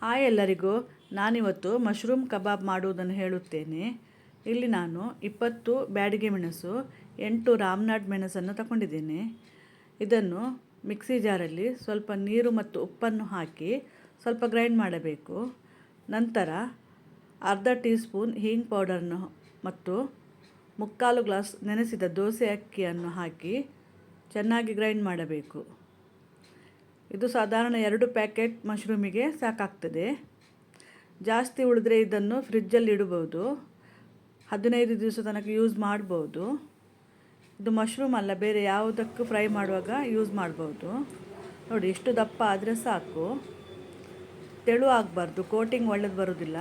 Hi ಎಲ್ಲರಿಗೂ, ನಾನಿವತ್ತು mushroom kebab ಮಾಡುವುದನ್ನು ಹೇಳುತ್ತೇನೆ. ಇಲ್ಲಿ ನಾನು 20 ಬ್ಯಾಡಗಿ ಮೆಣಸು, 8 ರಾಮನಾಡ್ ಮೆಣಸನ್ನು ತಗೊಂಡಿದ್ದೇನೆ. ಇದನ್ನು ಮಿಕ್ಸಿ ಜಾರಲ್ಲಿ ಸ್ವಲ್ಪ ನೀರು ಮತ್ತು ಉಪ್ಪನ್ನು ಹಾಕಿ ಸ್ವಲ್ಪ ಗ್ರೈಂಡ್ ಮಾಡಬೇಕು. ನಂತರ ಅರ್ಧ ಟೀ ಸ್ಪೂನ್ ಹೀಂಗ್ ಪೌಡರ್ನು ಮತ್ತು 3/4 ಗ್ಲಾಸ್ ನೆನೆಸಿದ ದೋಸೆ ಅಕ್ಕಿಯನ್ನು ಹಾಕಿ ಚೆನ್ನಾಗಿ ಗ್ರೈಂಡ್ ಮಾಡಬೇಕು. ಇದು ಸಾಧಾರಣ 2 ಪ್ಯಾಕೆಟ್ ಮಶ್ರೂಮಿಗೆ ಸಾಕಾಗ್ತದೆ. ಜಾಸ್ತಿ ಉಳಿದ್ರೆ ಇದನ್ನು ಫ್ರಿಜ್ಜಲ್ಲಿ ಇಡಬಹುದು, 15 ದಿವಸ ತನಕ ಯೂಸ್ ಮಾಡ್ಬೋದು. ಇದು ಮಶ್ರೂಮ್ ಅಲ್ಲ, ಬೇರೆ ಯಾವುದಕ್ಕೂ ಫ್ರೈ ಮಾಡುವಾಗ ಯೂಸ್ ಮಾಡ್ಬೋದು. ನೋಡಿ, ಇಷ್ಟು ದಪ್ಪ ಆದರೆ ಸಾಕು, ತೆಳು ಆಗಬಾರ್ದು, ಕೋಟಿಂಗ್ ಒಳ್ಳೇದು ಬರೋದಿಲ್ಲ.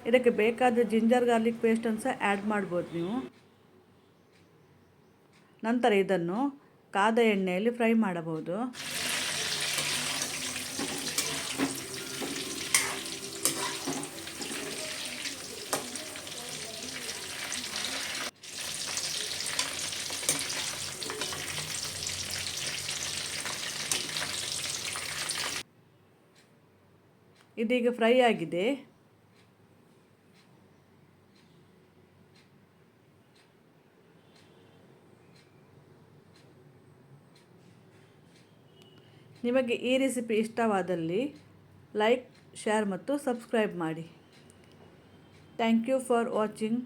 ಇದಕ್ಕೆ ಬೇಕಾದರೆ ಜಿಂಜರ್ ಗಾರ್ಲಿಕ್ ಪೇಸ್ಟನ್ನು ಸಹ ಆ್ಯಡ್ ಮಾಡ್ಬೋದು ನೀವು. ನಂತರ ಇದನ್ನು ಕಾದ ಎಣ್ಣೆಯಲ್ಲಿ ಫ್ರೈ ಮಾಡಬಹುದು. ಇದೀಗ ಫ್ರೈ ಆಗಿದೆ. ನಿಮಗೆ ಈ ರೆಸಿಪಿ ಇಷ್ಟವಾದಲ್ಲಿ ಲೈಕ್, ಶೇರ್ ಮತ್ತು ಸಬ್ಸ್ಕ್ರೈಬ್ ಮಾಡಿ. Thank you for watching.